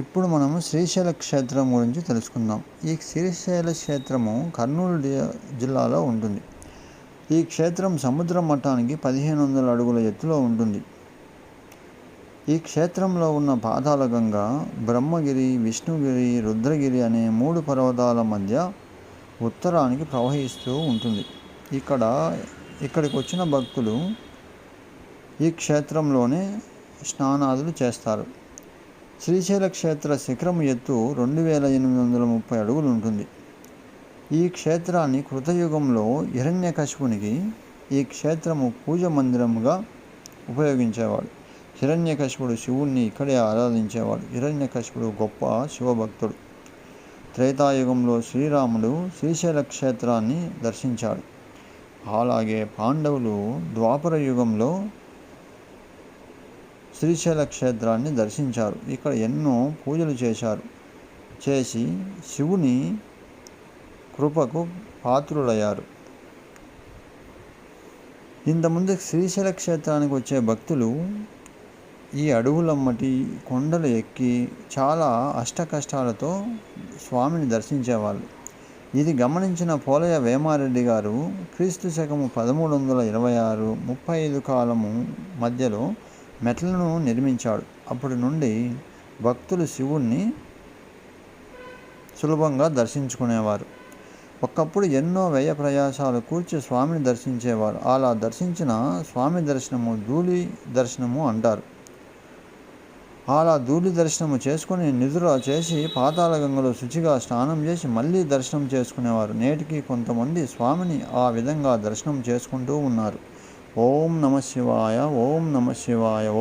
ఇప్పుడు మనము శ్రీశైల క్షేత్రం గురించి తెలుసుకుందాం. ఈ శ్రీశైల క్షేత్రము కర్నూలు జిల్లాలో ఉంటుంది. ఈ క్షేత్రం సముద్ర మట్టానికి 1500 అడుగుల ఎత్తులో ఉంటుంది. ఈ క్షేత్రంలో ఉన్న పాతాళగంగ, బ్రహ్మగిరి, విష్ణుగిరి, రుద్రగిరి అనే 3 పర్వతాల మధ్య ఉత్తరానికి ప్రవహిస్తూ ఉంటుంది. ఇక్కడికి వచ్చిన భక్తులు ఈ క్షేత్రంలోనే స్నానాదులు చేస్తారు. శ్రీశైల క్షేత్ర శిఖరం ఎత్తు 2830 అడుగులు ఉంటుంది. ఈ క్షేత్రాన్ని కృతయుగంలో హిరణ్యకశిపునికి ఈ క్షేత్రము పూజ మందిరముగా ఉపయోగించేవాడు. హిరణ్యకశిపుడు శివుణ్ణి ఇక్కడే ఆరాధించేవాడు. హిరణ్యకశిపుడు గొప్ప శివభక్తుడు. త్రేతాయుగంలో శ్రీరాముడు శ్రీశైల క్షేత్రాన్ని దర్శించాడు. అలాగే పాండవులు ద్వాపర యుగంలో శ్రీశైల క్షేత్రాన్ని దర్శించారు. ఇక్కడ ఎన్నో పూజలు చేసి శివుని కృపకు పాత్రులయ్యారు. ఇంతకుముందు శ్రీశైల క్షేత్రానికి వచ్చే భక్తులు ఈ అడవులమ్మటి కొండలు ఎక్కి చాలా అష్టకష్టాలతో స్వామిని దర్శించేవాళ్ళు. ఇది గమనించిన పోలయ్య వేమారెడ్డి గారు క్రీస్తు శకము 1326-35 కాలము మధ్యలో మెట్లను నిర్మించాడు. అప్పటి నుండి భక్తులు శివుణ్ణి సులభంగా దర్శించుకునేవారు. ఒకప్పుడు ఎన్నో వ్యయ ప్రయాసాలు కూర్చి స్వామిని దర్శించేవారు. అలా దర్శించిన స్వామి దర్శనము ధూళి దర్శనము అంటారు. అలా ధూళి దర్శనము చేసుకుని నిద్ర చేసి పాతాళగంగలో శుచిగా స్నానం చేసి మళ్ళీ దర్శనం చేసుకునేవారు. నేటికి కొంతమంది స్వామిని ఆ విధంగా దర్శనం చేసుకుంటూ ఉన్నారు. ఓం నమ శివాయ, ఓం నమ శివాయ, ఓం